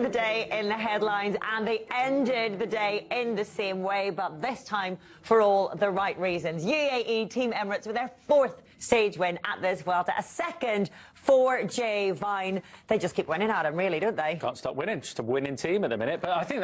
started the day in the headlines and they ended the day in the same way, but this time for all the right reasons. UAE Team Emirates with their fourth stage win at this Vuelta, a second for Jay Vine. They just keep winning at him, really, don't they? Can't stop winning. Just a winning team at the minute, but I think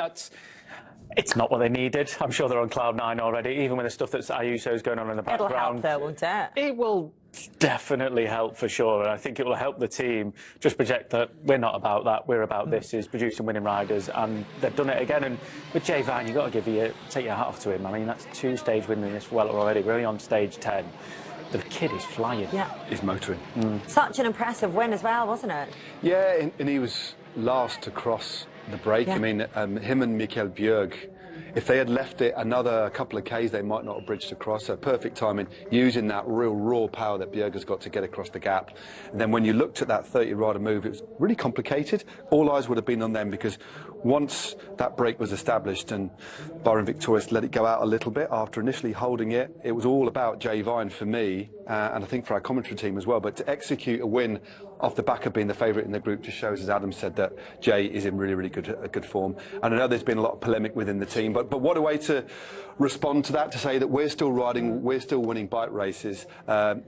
it's not what they needed. I'm sure they're on cloud nine already, even with the stuff that Ayuso's going on in the background. It'll help though, won't it? It will definitely help for sure, and I think it will help the team just project that we're not about that. We're about this is producing winning riders, and they've done it again. And with Jay Vine, you've got to take your hat off to him. I mean, that's 2 stage wins in this Vuelta already. We're only on stage 10. The kid is flying. Yeah. He's motoring. Such an impressive win as well, wasn't it? Yeah, and he was last to cross the break. Yeah. I mean, him and Mikkel Bjerg, if they had left it another couple of Ks, they might not have bridged across. So perfect timing, using that real raw power that Bjerg has got to get across the gap. And then when you looked at that 30-rider move, it was really complicated. All eyes would have been on them because once that break was established and Byron Victorious let it go out a little bit after initially holding it, it was all about Jay Vine for me, and I think for our commentary team as well. But to execute a win off the back of being the favourite in the group just shows, as Adam said, that Jay is in really good form. And I know there's been a lot of polemic within the team, but what a way to respond to that, to say that we're still riding, we're still winning bike races.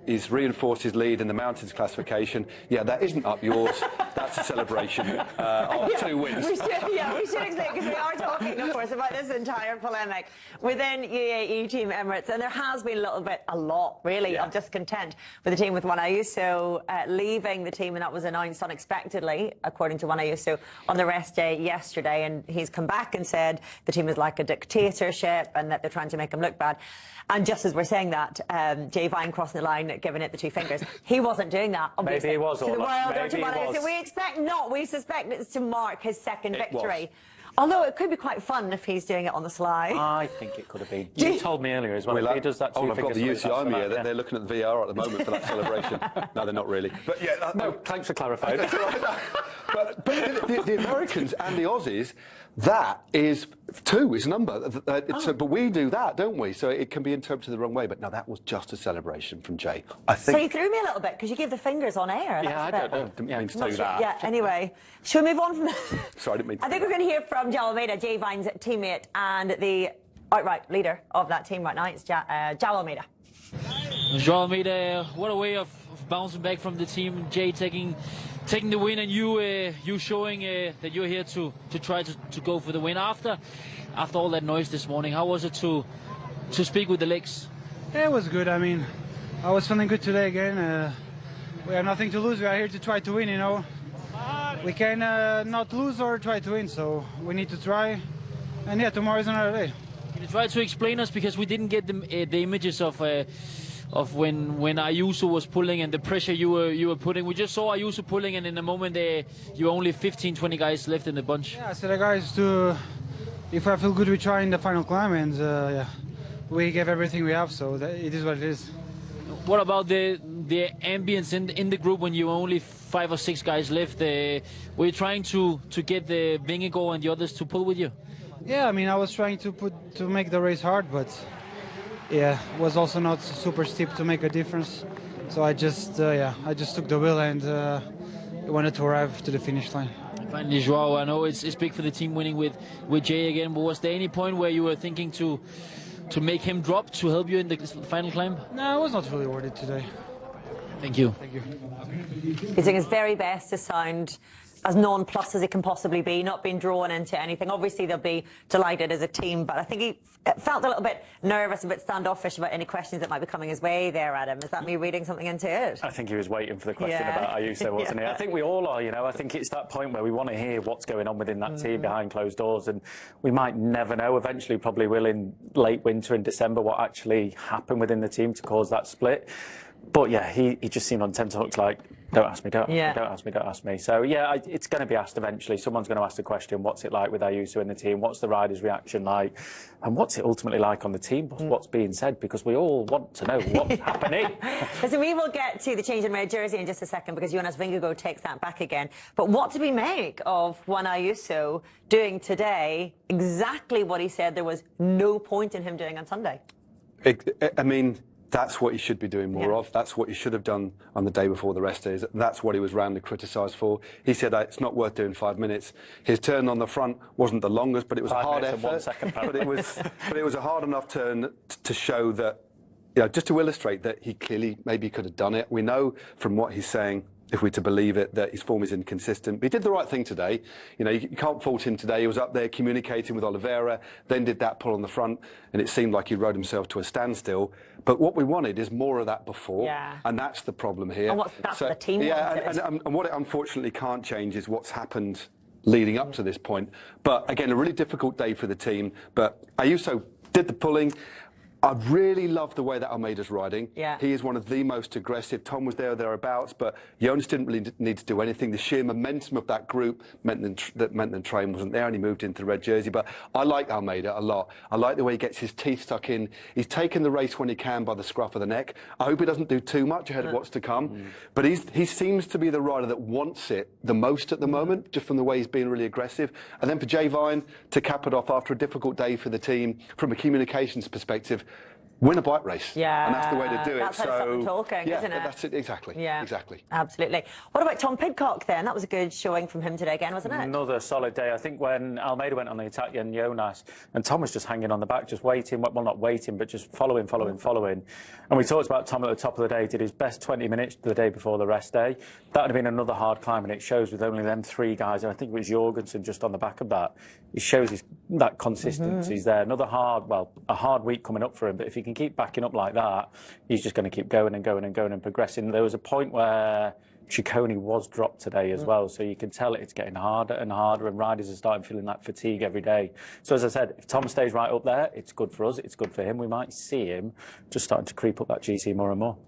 He's reinforced his lead in the mountains classification. Yeah, that isn't up yours. That's a celebration of 2 wins. We should explain, because we are talking, of course, about this entire polemic within UAE Team Emirates, and there has been a lot, really, of discontent with the team, with Juan Ayuso leaving the team, and that was announced unexpectedly, according to Juan Ayuso, on the rest day yesterday, and he's come back and said the team is like a dictatorship and that they're trying to make him look bad. And just as we're saying that, Jay Vine crossing the line, giving it the 2 fingers, he wasn't doing that, obviously. Maybe he was to the world or to Juan Ayuso. was. We expect not. We suspect it's to mark his second victory. Although it could be quite fun if he's doing it on the sly. I think it could have been. You told me earlier as well, if he does that 2 I've got the UCI here. yeah. They're looking at the VR at the moment for that celebration. No, they're not really. But yeah, no, thanks for clarifying. but the Americans and the Aussies, that is 2 is a number. But we do that, don't we? So it can be interpreted the wrong way. But no, that was just a celebration from Jay. I think. So you threw me a little bit because you gave the fingers on air. Yeah, I don't know. Didn't mean to do that. Yeah. Anyway, should we move on from that? Sorry, I didn't mean to. I think we're going to hear from Joao Almeida, Jay Vine's teammate and the outright leader of that team right now. It's Joao Almeida. Joao Almeida, what a way of bouncing back from the team. Jay taking the win, and you showing that you're here to try to go for the win after all that noise this morning. How was it to speak with the legs? Yeah, it was good. I mean, I was feeling good today again. We have nothing to lose. We are here to try to win, you know. We can not lose or try to win, so we need to try. And yeah, tomorrow is another day. Can you try to explain us, because we didn't get the images of when Ayuso was pulling and the pressure you were putting. We just saw Ayuso pulling, and in a moment you were only 15-20 guys left in the bunch. Yeah, so the guys if I feel good, we try in the final climb, and yeah, we gave everything we have, so it is what it is. What about the ambience in the group when you only 5 or 6 guys left? Were you trying to get the Vingegaard and the others to pull with you? Yeah, I mean, I was trying to make the race hard, but yeah, it was also not super steep to make a difference. So I just took the wheel and wanted to arrive to the finish line. Finally, Joao, I know it's big for the team winning with Jay again, but was there any point where you were thinking to make him drop to help you in the final climb? No, I was not really worried today. Thank you. Thank you. He's doing his very best to sound as nonplussed as it can possibly be, not being drawn into anything. Obviously, they'll be delighted as a team, but I think he felt a little bit nervous, a bit standoffish about any questions that might be coming his way there, Adam. Is that me reading something into it? I think he was waiting for the question about Ayuso, wasn't he? I think we all are, you know. I think it's that point where we want to hear what's going on within that team behind closed doors, and we might never know. Eventually, probably will in late winter in December, what actually happened within the team to cause that split. But yeah, he just seemed on tenterhooks, like, don't ask me, don't ask me. So yeah, it's going to be asked eventually. Someone's going to ask the question, what's it like with Ayuso in the team? What's the riders' reaction like? And what's it ultimately like on the team? What's being said? Because we all want to know what's happening. Listen, we will get to the change in red jersey in just a second, because Jonas Vingegaard takes that back again. But what did we make of Juan Ayuso doing today exactly what he said there was no point in him doing on Sunday? I mean, That's what he should be doing more of. That's what he should have done on the day before the rest days. That's what he was roundly criticised for. He said it's not worth doing 5 minutes. His turn on the front wasn't the longest, but it was a hard effort. 1 second, but it was a hard enough turn to show that, just to illustrate that he clearly maybe could have done it. We know from what he's saying, if we're to believe it, that his form is inconsistent. But he did the right thing today. You can't fault him today. He was up there communicating with Oliveira, then did that pull on the front, and it seemed like he rode himself to a standstill. But what we wanted is more of that before, and that's the problem here. And that's what the team wanted. And what it unfortunately can't change is what's happened leading up to this point. But again, a really difficult day for the team. But Ayuso did the pulling. I really love the way that Almeida's riding. He is one of the most aggressive. Tom was there or thereabouts, but Jonas didn't really need to do anything. The sheer momentum of that group meant that Train wasn't there, and he moved into the red jersey. But I like Almeida a lot. I like the way he gets his teeth stuck in. He's taken the race when he can by the scruff of the neck. I hope he doesn't do too much ahead of what's to come. But he seems to be the rider that wants it the most at the moment, just from the way he's being really aggressive. And then for Jay Vine to cap it off after a difficult day for the team, from a communications perspective, win a bike race. And that's the way to do it. That's how to stop them talking, isn't it? That's it, exactly. Exactly. Absolutely. What about Tom Pidcock then? That was a good showing from him today again, wasn't it? Another solid day. I think when Almeida went on the attack, and Jonas, and Tom was just hanging on the back, just waiting, well, not waiting, but just following. And we talked about Tom at the top of the day, did his best 20 minutes the day before the rest day. That would have been another hard climb, and it shows with only them 3 guys, and I think it was Jorgensen just on the back of that. It shows that consistency's there. Another a hard week coming up for him, but if he can keep backing up like that, he's just going to keep going and progressing. There was a point where Ciccone was dropped today as well, so you can tell it's getting harder and harder, and riders are starting feeling that fatigue every day. So as I said, if Tom stays right up there, it's good for us, it's good for him. We might see him just starting to creep up that GC more and more.